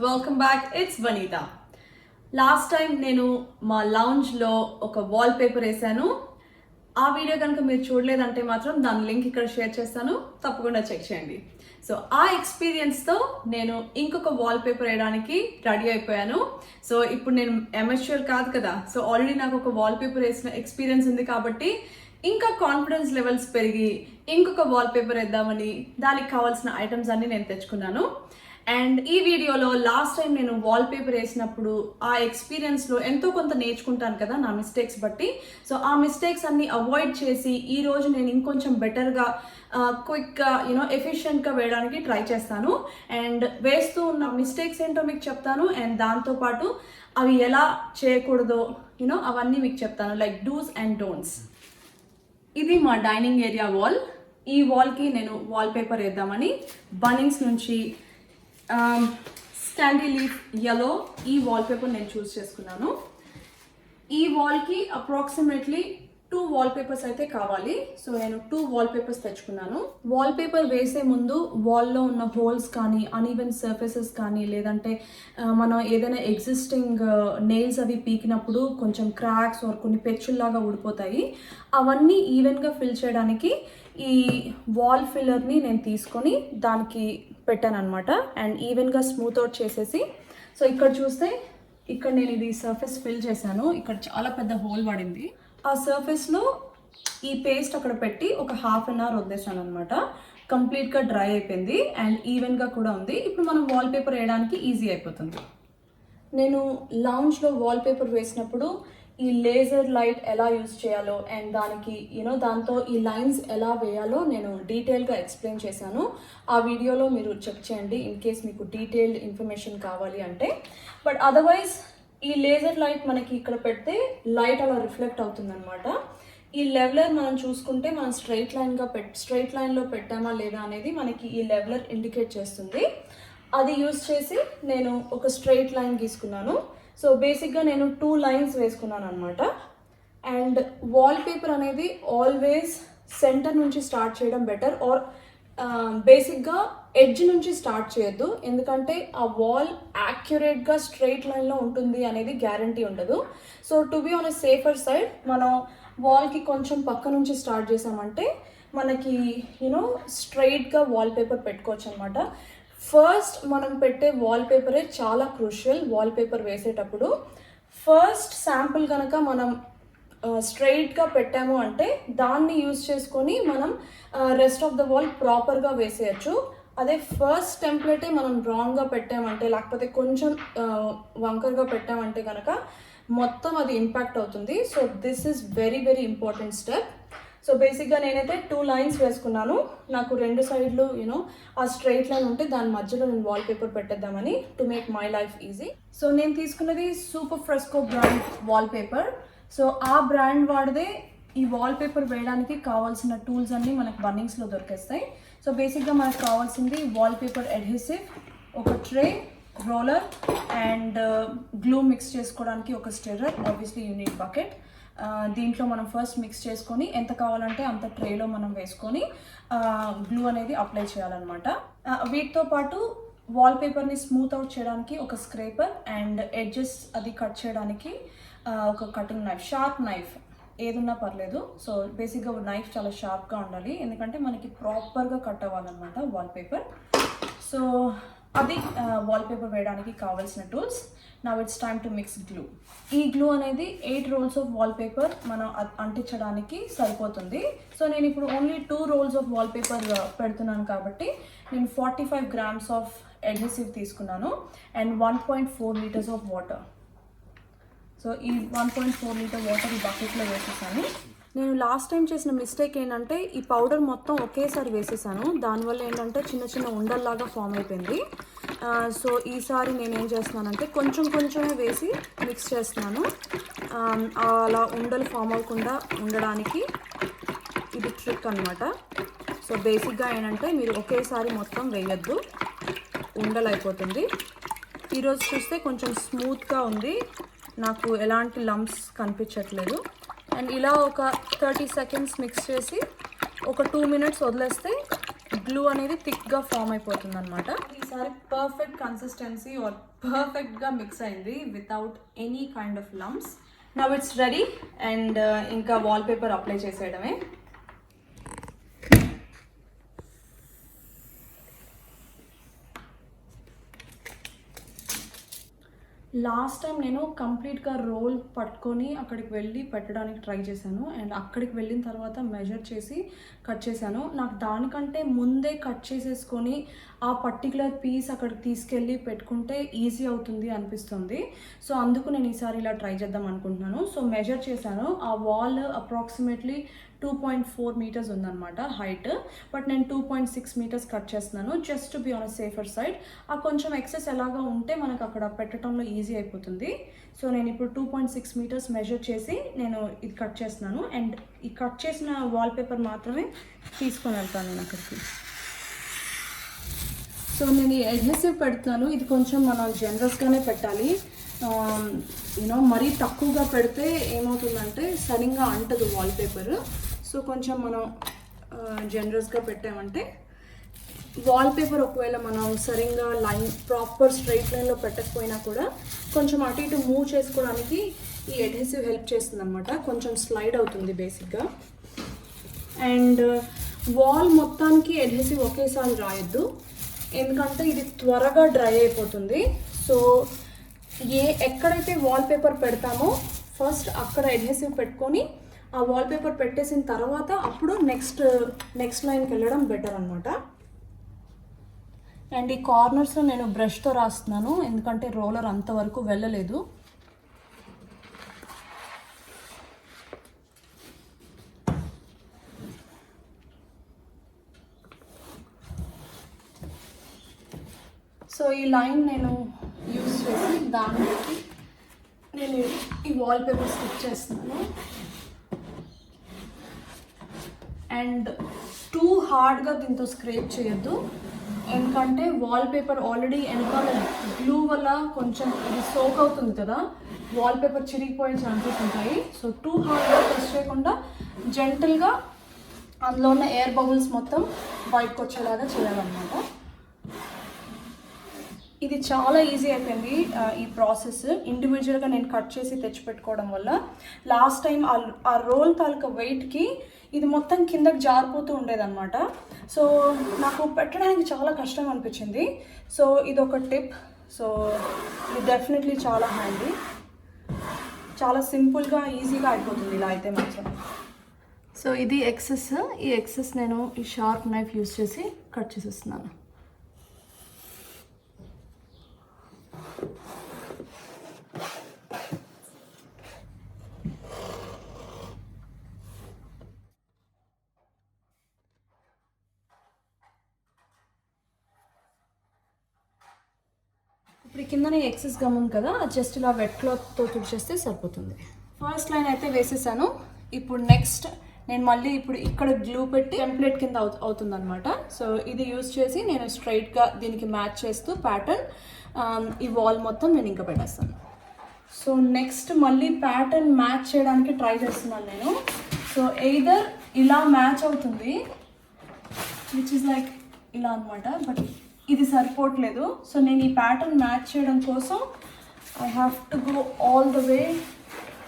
Welcome back. It's Vanitha. Last time నేను మా లౌంజ్లో ఒక వాల్ పేపర్ వేసాను. ఆ వీడియో కనుక మీరు చూడలేదంటే మాత్రం దాని లింక్ ఇక్కడ షేర్ చేస్తాను, తప్పకుండా చెక్ చేయండి. సో ఆ ఎక్స్పీరియన్స్తో నేను ఇంకొక వాల్ పేపర్ వేయడానికి రెడీ అయిపోయాను. సో ఇప్పుడు నేను ఎమర్ష్యూర్ కాదు కదా, సో ఆల్రెడీ నాకు ఒక వాల్ పేపర్ వేసిన ఎక్స్పీరియన్స్ ఉంది కాబట్టి ఇంకా కాన్ఫిడెన్స్ లెవెల్స్ పెరిగి ఇంకొక వాల్ పేపర్ వేద్దామని దానికి కావాల్సిన ఐటమ్స్ అన్ని నేను తెచ్చుకున్నాను. అండ్ ఈ వీడియోలో లాస్ట్ టైం నేను వాల్ పేపర్ వేసినప్పుడు ఆ ఎక్స్పీరియన్స్లో ఎంతో కొంత నేర్చుకుంటాను కదా నా మిస్టేక్స్ బట్టి. సో ఆ మిస్టేక్స్ అన్ని అవాయిడ్ చేసి ఈరోజు నేను ఇంకొంచెం బెటర్గా క్విక్గా ఎఫిషియెంట్గా వేయడానికి ట్రై చేస్తాను. అండ్ వేస్తూ ఉన్న మిస్టేక్స్ ఏంటో మీకు చెప్తాను. అండ్ దాంతోపాటు అవి ఎలా చేయకూడదో అవన్నీ మీకు చెప్తాను, లైక్ డూస్ అండ్ డోంట్స్. ఇది మా డైనింగ్ ఏరియా వాల్. ఈ వాల్కి నేను వాల్ పేపర్ వేద్దామని బన్నింగ్స్ నుంచి స్టాండీ లీఫ్ యెల్లో ఈ వాల్ పేపర్ నేను చూస్ చేసుకున్నాను. ఈ వాల్కి అప్రాక్సిమేట్లీ 2 వాల్ పేపర్స్ అయితే కావాలి. సో నేను 2 వాల్ పేపర్స్ తెచ్చుకున్నాను. వాల్ పేపర్ వేసే ముందు వాల్లో ఉన్న హోల్స్ కానీ అన్ఈవెన్ సర్ఫేసెస్ కానీ లేదంటే మనం ఏదైనా ఎగ్జిస్టింగ్ నెయిల్స్ అవి పీకినప్పుడు కొంచెం క్రాక్స్ ఆర్ కొన్ని పెచ్చుల్లాగా ఊడిపోతాయి. అవన్నీ ఈవెన్గా ఫిల్ చేయడానికి ఈ వాల్ ఫిల్లర్ని నేను తీసుకొని దానికి పెట్టాను అనమాట. అండ్ ఈవెన్గా స్మూత్ అవుట్ చేసేసి, సో ఇక్కడ చూస్తే ఇక్కడ నేను ఇది సర్ఫేస్ ఫిల్ చేశాను. ఇక్కడ చాలా పెద్ద హోల్ పడింది. ఆ సర్ఫేస్లో ఈ పేస్ట్ అక్కడ పెట్టి ఒక హాఫ్ అన్ అవర్ వదిలేసాను అనమాట. కంప్లీట్గా డ్రై అయిపోయింది అండ్ ఈవెన్గా కూడా ఉంది. ఇప్పుడు మనం వాల్ పేపర్ వేయడానికి ఈజీ అయిపోతుంది. నేను లౌంజ్లో వాల్ పేపర్ వేసినప్పుడు ఈ లేజర్ లైట్ ఎలా యూజ్ చేయాలో అండ్ దానికి దాంతో ఈ లైన్స్ ఎలా వేయాలో నేను డీటెయిల్గా ఎక్స్ప్లెయిన్ చేశాను. ఆ వీడియోలో మీరు చెక్ చేయండి ఇన్ కేస్ మీకు డీటెయిల్డ్ ఇన్ఫర్మేషన్ కావాలి అంటే. బట్ అదర్వైజ్ ఈ లేజర్ లైట్ మనకి ఇక్కడ పెడితే లైట్ అలా రిఫ్లెక్ట్ అవుతుంది అనమాట. ఈ లెవెలర్ మనం చూసుకుంటే మనం స్ట్రైట్ లైన్లో పెట్టామా లేదా అనేది మనకి ఈ లెవెలర్ ఇండికేట్ చేస్తుంది. అది యూజ్ చేసి నేను ఒక స్ట్రైట్ లైన్ గీసుకున్నాను. సో బేసిక్గా నేను 2 లైన్స్ వేసుకున్నాను అనమాట. అండ్ వాల్ పేపర్ అనేది ఆల్వేస్ సెంటర్ నుంచి స్టార్ట్ చేయడం బెటర్, ఆర్ బేసిక్గా ఎడ్జ్ నుంచి స్టార్ట్ చేయొద్దు. ఎందుకంటే ఆ వాల్ యాక్యురేట్గా స్ట్రైట్ లైన్లో ఉంటుంది అనేది గ్యారంటీ ఉండదు. So to be on a safer side మనం వాల్కి కొంచెం పక్క నుంచి స్టార్ట్ చేసామంటే మనకి స్ట్రైట్గా వాల్ పేపర్ పెట్టుకోవచ్చు అనమాట. ఫస్ట్ మనం పెట్టే వాల్ పేపరే చాలా క్రూషియల్. వాల్ పేపర్ వేసేటప్పుడు ఫస్ట్ శాంపుల్ కనుక మనం స్ట్రైట్గా పెట్టాము అంటే దాన్ని యూజ్ చేసుకొని మనం రెస్ట్ ఆఫ్ ద వాల్ ప్రాపర్గా వేసేయచ్చు. అదే ఫస్ట్ టెంప్లెటే మనం రాంగ్గా పెట్టామంటే లేకపోతే కొంచెం వంకర్గా పెట్టామంటే కనుక మొత్తం అది ఇంపాక్ట్ అవుతుంది. So this is very very important step. So బేసిక్గా నేనైతే 2 లైన్స్ వేసుకున్నాను. నాకు 2 సైడ్లు ఆ స్ట్రైట్ లైన్ ఉంటే దాని మధ్యలో నేను వాల్ పేపర్ పెట్టేద్దామని, to make my life easy. So నేను తీసుకున్నది Super Fresco brand wall paper. So ఆ బ్రాండ్ వాడితే ఈ వాల్ పేపర్ వేయడానికి కావాల్సిన టూల్స్ అన్నీ మనకు బన్నింగ్స్లో దొరికేస్తాయి. సో బేసిక్గా మనకు కావాల్సింది వాల్ పేపర్ అడ్హెసివ్, ఒక tray, roller and glue mix చేసుకోవడానికి ఒక స్టిర్రర్, ఆబ్వియస్లీ యూనిట్ బకెట్. దీంట్లో మనం ఫస్ట్ మిక్స్ చేసుకొని ఎంత కావాలంటే అంత ట్రేలో మనం వేసుకొని గ్లూ అనేది అప్లై చేయాలన్నమాట. వీటితో పాటు వాల్ పేపర్ని స్మూత్ అవుట్ చేయడానికి ఒక స్క్రేపర్ అండ్ ఎడ్జెస్ అది కట్ చేయడానికి ఒక కటింగ్ నైఫ్, షార్ప్ నైఫ్ ఏదున్నా పర్లేదు. సో బేసిక్గా నైఫ్ చాలా షార్ప్గా ఉండాలి ఎందుకంటే మనకి ప్రాపర్గా కట్ అవ్వాలన్నమాట వాల్ పేపర్. సో అది వాల్ పేపర్ వేయడానికి కావాల్సిన tools. Now it's time to mix glue. ఈ గ్లూ అనేది 8 రోల్స్ ఆఫ్ వాల్ పేపర్ మనం అంటించడానికి సరిపోతుంది. సో నేను ఇప్పుడు only 2 rolls of wall paper పెడుతున్నాను కాబట్టి నేను 45 grams ఆఫ్ అడ్హెసివ్ తీసుకున్నాను and 1.4 liters of water. So ఈ 1.4 liter వాటర్ ఈ బకెట్లో వేసేసాను. నేను లాస్ట్ టైం చేసిన మిస్టేక్ ఏంటంటే ఈ పౌడర్ మొత్తం ఒకేసారి వేసేసాను. దానివల్ల ఏంటంటే చిన్న చిన్న ఉండల్లాగా ఫామ్ అయిపోయింది. సో ఈసారి నేను ఏం చేస్తున్నానంటే కొంచెం కొంచెమే వేసి మిక్స్ చేస్తున్నాను. అలా ఉండలు ఫామ్ అవ్వకుండా ఉండడానికి ఇది ట్రిక్ అనమాట. సో బేసిక్గా ఏంటంటే మీరు ఒకేసారి మొత్తం వేయొద్దు, ఉండలు అయిపోతుంది. ఈరోజు చూస్తే కొంచెం స్మూత్గా ఉంది, నాకు ఎలాంటి లంప్స్ కనిపించట్లేదు. అండ్ ఇలా ఒక 30 seconds మిక్స్ చేసి ఒక 2 minutes వదిలేస్తే గ్లూ అనేది థిక్గా ఫామ్ అయిపోతుంది అనమాట. ఈసారి పర్ఫెక్ట్ కన్సిస్టెన్సీ ఆర్ పర్ఫెక్ట్గా మిక్స్ అయింది without any kind of lumps. Now it's ready and ఇంకా వాల్పేపర్ అప్లై చేసేయడమే. లాస్ట్ టైం నేను కంప్లీట్గా రోల్ పట్టుకొని అక్కడికి వెళ్ళి పెట్టడానికి ట్రై చేశాను అండ్ అక్కడికి వెళ్ళిన తర్వాత మెజర్ చేసి కట్ చేశాను. నాకు దానికంటే ముందే కట్ చేసేసుకొని ఆ పర్టికులర్ పీస్ అక్కడికి తీసుకెళ్ళి పెట్టుకుంటే ఈజీ అవుతుంది అనిపిస్తుంది. సో అందుకు నేను ఈసారి ఇలా ట్రై చేద్దాం అనుకుంటున్నాను. సో మెజర్ చేశాను. ఆ వాల్ అప్రాక్సిమేట్లీ 2.4 meters ఉందన్నమాట హైట్. బట్ నేను 2.6 meters కట్ చేస్తున్నాను just to be on a safer side. ఆ కొంచెం ఎక్సెస్ ఎలాగా ఉంటే మనకు అక్కడ పెట్టడంలో ఈజీ అయిపోతుంది. సో నేను ఇప్పుడు 2.6 meters మెజర్ చేసి నేను ఇది కట్ చేస్తున్నాను అండ్ ఈ కట్ చేసిన వాల్పేపర్ మాత్రమే తీసుకొని వెళ్తాను నేను అక్కడికి. సో నేను ఈ అడ్హెసివ్ పెడుతున్నాను. ఇది కొంచెం మనం జనరస్గానే పెట్టాలి. మరీ తక్కువగా పెడితే ఏమవుతుందంటే సరిగ్గా అంటదు వాల్పేపర్. సో కొంచెం మనం జనరస్గా పెట్టామంటే వాల్పేపర్ ఒకవేళ మనం సరిగ్గా ప్రాపర్ స్ట్రైట్ లైన్లో పెట్టకపోయినా కూడా కొంచెం అటు ఇటు మూవ్ చేసుకోవడానికి ఈ అడ్హెసివ్ హెల్ప్ చేస్తుంది అనమాట. కొంచెం స్లైడ్ అవుతుంది బేసిక్గా. అండ్ వాల్ మొత్తానికి అడ్హెసివ్ ఒకేసారి రాయొద్దు, ఎందుకంటే ఇది త్వరగా డ్రై అయిపోతుంది. సో ఎక్కడైతే వాల్పేపర్ పెడతామో ఫస్ట్ అక్కడ అడ్హెసివ్ పెట్టుకొని ఆ వాల్పేపర్ పెట్టేసిన తర్వాత అప్పుడు నెక్స్ట్ లైన్కి వెళ్ళడం బెటర్ అనమాట. అండ్ ఈ కార్నర్స్లో నేను బ్రష్తో రాస్తున్నాను ఎందుకంటే రోలర్ అంతవరకు వెళ్ళలేదు. సో ఈ లైన్ నేను యూజ్ చేసి దానికి నేను ఈ వాల్పేపర్ స్టిక్ చేస్తున్నాను. అండ్ టూ హార్డ్గా దీంతో స్క్రేప్ చేయొద్దు, ఎందుకంటే వాల్పేపర్ ఆల్రెడీ వెనకాల గ్లూ వల్ల కొంచెం ఇది సోక్ అవుతుంది కదా, వాల్పేపర్ చిరిగిపోయే ఛాన్సెస్ ఉంటాయి. సో టూ హార్డ్గా ప్రెస్ చేయకుండా జెంటల్గా అందులో ఉన్న ఎయిర్ బబుల్స్ మొత్తం బయటకు వచ్చేలాగా చేయాలన్నమాట. ఇది చాలా ఈజీ అయిపోయింది ఈ ప్రాసెస్. ఇండివిజువల్గా నేను కట్ చేసి తెచ్చిపెట్టుకోవడం వల్ల లాస్ట్ టైం ఆ రోల్ తాలూకా వెయిట్కి ఇది మొత్తం కిందకి జారిపోతూ ఉండేదన్నమాట. సో నాకు పెట్టడానికి చాలా కష్టం అనిపించింది. సో ఇది ఒక టిప్. సో ఇది డెఫినెట్లీ చాలా హ్యాండీ, చాలా సింపుల్గా ఈజీగా అయిపోతుంది ఇలా అయితే మాత్రం. సో ఇది ఎక్సెస్. ఈ ఎక్సెస్ నేను ఈ షార్ప్ నైఫ్ యూజ్ చేసి కట్ చేసేస్తున్నాను. ఇప్పుడు కిందనే ఎక్సెస్ గమ్ ఉంది కదా, జస్ట్ ఇలా వెట్ క్లాత్తో తుడిచేస్తే సరిపోతుంది. ఫస్ట్ లైన్ అయితే వేసేసాను. ఇప్పుడు నెక్స్ట్ నేను మళ్ళీ ఇప్పుడు ఇక్కడ గ్లూ పెట్టి టెంప్లెట్ కింద అవుతుందన్నమాట. సో ఇది యూజ్ చేసి నేను స్ట్రైట్గా దీనికి మ్యాచ్ చేస్తూ ప్యాటర్న్ ఈ వాల్ మొత్తం నేను ఇంకా పెట్టేస్తాను. సో నెక్స్ట్ మళ్ళీ ప్యాటర్న్ మ్యాచ్ చేయడానికి ట్రై చేస్తున్నాను నేను. సో ఎయిదర్ ఇలా మ్యాచ్ అవుతుంది, విచ్ ఇస్ లైక్ ఇలా అనమాట, బట్ ఇది సరిపోవట్లేదు. సో నేను ఈ ప్యాటర్న్ మ్యాచ్ చేయడం కోసం I have to go all the way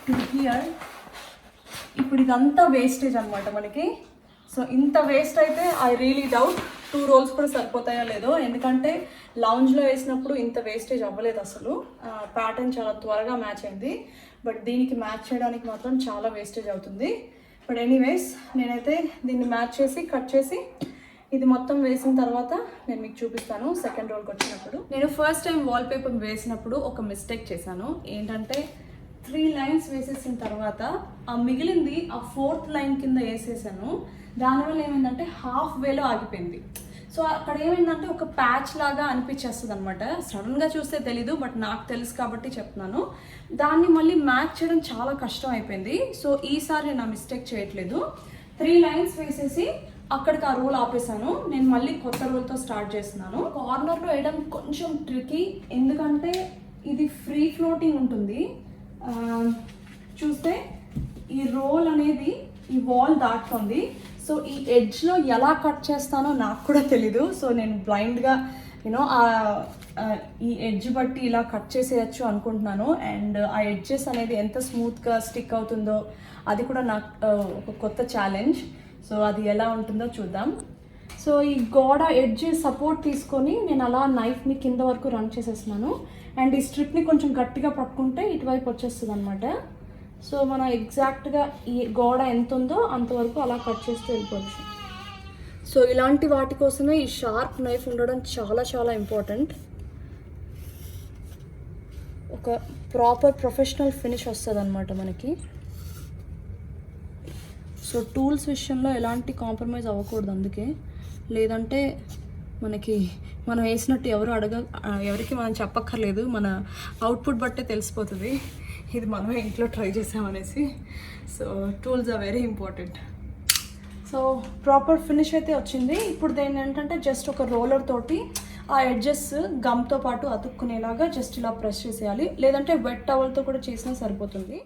to hear. ఇప్పుడు ఇదంతా వేస్టేజ్ అనమాట మనకి. సో ఇంత వేస్ట్ అయితే ఐ రియలీ డౌట్ 2 rolls కూడా సరిపోతాయో లేదో, ఎందుకంటే లౌంజ్లో వేసినప్పుడు ఇంత వేస్టేజ్ అవ్వలేదు అసలు. ప్యాటర్న్ చాలా త్వరగా మ్యాచ్ అయింది, బట్ దీనికి మ్యాచ్ చేయడానికి మాత్రం చాలా వేస్టేజ్ అవుతుంది. బట్ ఎనీవేస్ నేనైతే దీన్ని మ్యాచ్ చేసి కట్ చేసి ఇది మొత్తం వేసిన తర్వాత నేను మీకు చూపిస్తాను సెకండ్ రోల్కి వచ్చినప్పుడు. నేను ఫస్ట్ టైం వాల్పేపర్ వేసినప్పుడు ఒక మిస్టేక్ చేశాను. ఏంటంటే 3 lines వేసేసిన తర్వాత ఆ మిగిలింది ఆ 4th line కింద వేసేసాను. దానివల్ల ఏమైందంటే హాఫ్ వేలో ఆగిపోయింది. సో అక్కడ ఏమైందంటే ఒక ప్యాచ్ లాగా అనిపించేస్తుంది అనమాట. సడన్గా చూస్తే తెలీదు, బట్ నాకు తెలుసు కాబట్టి చెప్తున్నాను. దాన్ని మళ్ళీ మ్యాచ్ చేయడం చాలా కష్టం అయిపోయింది. సో ఈసారి నేను ఆ మిస్టేక్ చేయట్లేదు. 3 lines వేసేసి అక్కడికి ఆ రోల్ ఆపేసాను. నేను మళ్ళీ కొత్త రోల్తో స్టార్ట్ చేస్తున్నాను. కార్నర్లో వేయడం కొంచెం ట్రికీ, ఎందుకంటే ఇది ఫ్రీ ఫ్లోటింగ్ ఉంటుంది. చూస్తే ఈ రోల్ అనేది ఈ వాల్ దాటుతుంది. సో ఈ ఎడ్జ్లో ఎలా కట్ చేస్తానో నాకు కూడా తెలీదు. సో నేను బ్లైండ్గా యూనో ఈ ఎడ్జ్ బట్టి ఇలా కట్ చేసేయచ్చు అనుకుంటున్నాను. అండ్ ఆ ఎడ్జెస్ అనేది ఎంత స్మూత్గా స్టిక్ అవుతుందో అది కూడా నాకు ఒక కొత్త ఛాలెంజ్. సో అది ఎలా ఉంటుందో చూద్దాం. సో ఈ గోడ ఎడ్జ్ సపోర్ట్ తీసుకొని నేను అలా నైఫ్ని కింద వరకు రన్ చేసేస్తున్నాను. అండ్ ఈ స్ట్రిప్ని కొంచెం గట్టిగా పట్టుకుంటే ఇటువైపు వచ్చేస్తుంది అనమాట. సో మనం ఎగ్జాక్ట్గా ఈ గోడ ఎంత ఉందో అంతవరకు అలా కట్ చేస్తూ వెళ్ళిపోవచ్చు. సో ఇలాంటి వాటి కోసమే ఈ షార్ప్ నైఫ్ ఉండడం చాలా చాలా ఇంపార్టెంట్. ఒక ప్రాపర్ ప్రొఫెషనల్ ఫినిష్ వస్తుంది అనమాట మనకి. సో టూల్స్ విషయంలో ఎలాంటి కాంప్రమైజ్ అవ్వకూడదు, అందుకే లేదంటే మనకి మనం వేసినట్టు ఎవరికి మనం చెప్పక్కర్లేదు, మన అవుట్పుట్ బట్టే తెలిసిపోతుంది ఇది మనమే ఇంట్లో ట్రై చేసామనేసి. So tools are very important. So proper finish అయితే వచ్చింది. ఇప్పుడు దీన్ని ఏంటంటే జస్ట్ ఒక రోలర్ తోటి ఆ ఎడ్జెస్ గమ్తో పాటు అతుక్కునేలాగా జస్ట్ ఇలా ప్రెస్ చేసేయాలి, లేదంటే వెట్ టవల్తో కూడా చేసినా సరిపోతుంది.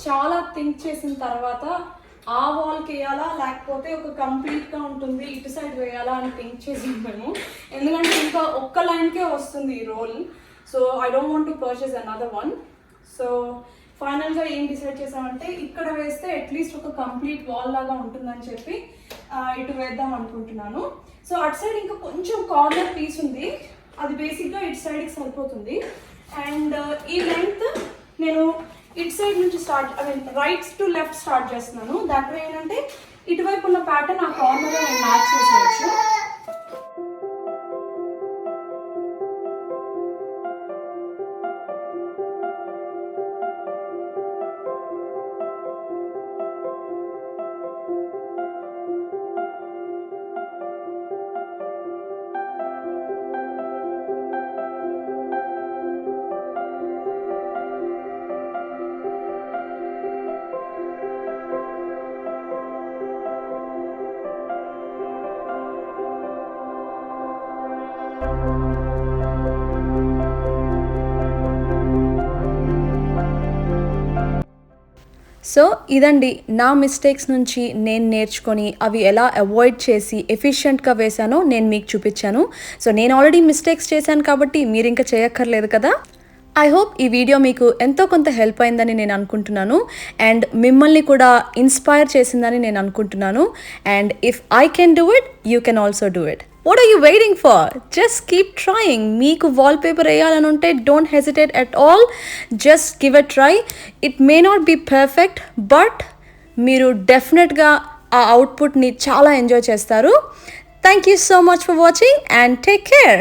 చాలా థింక్ చేసిన తర్వాత ఆ వాల్కి వేయాలా లేకపోతే ఒక కంప్లీట్గా ఉంటుంది ఇటు సైడ్ వేయాలా అని థింక్ చేసి మేము, ఎందుకంటే ఇంకా ఒక్క లైన్కే వస్తుంది ఈ roll. So I don't want to purchase another one. So ఫైనల్గా ఏం డిసైడ్ చేసామంటే ఇక్కడ వేస్తే అట్లీస్ట్ ఒక కంప్లీట్ వాల్ లాగా ఉంటుందని చెప్పి ఇటు వేద్దాం అనుకుంటున్నాను. సో అటు సైడ్ ఇంకా కొంచెం కార్నర్ పీస్ ఉంది, అది బేసిక్గా ఇటు సైడ్కి సరిపోతుంది. అండ్ ఈ లెంగ్త్ నేను ఇటు సైడ్ నుంచి రైట్ టు లెఫ్ట్ స్టార్ట్ చేస్తున్నాను. దాంట్లో ఏంటంటే ఇటువైపు ఉన్న ప్యాటర్న్ ఆ కార్నర్లో నేను మ్యాచ్ చేసేయచ్చు. సో ఇదండి నా మిస్టేక్స్ నుంచి నేను నేర్చుకొని అవి ఎలా అవాయిడ్ చేసి ఎఫిషియెంట్గా వేసానో నేను మీకు చూపించాను. సో నేను ఆల్రెడీ మిస్టేక్స్ చేశాను కాబట్టి మీరు ఇంకా చేయక్కర్లేదు కదా. ఐ హోప్ ఈ వీడియో మీకు ఎంతో కొంత హెల్ప్ అయిందని నేను అనుకుంటున్నాను. అండ్ మిమ్మల్ని కూడా ఇన్స్పైర్ చేసిందని నేను అనుకుంటున్నాను. And if I can do it, you can also do it. What are you waiting for? Just keep trying. Meeku wallpaper వేయాలని ఉంటే don't hesitate at all. Just give a try. It may not be perfect, but మీరు డెఫినెట్గా ఆ అవుట్పుట్ని చాలా enjoy చేస్తారు. Thank you so much for watching and take care.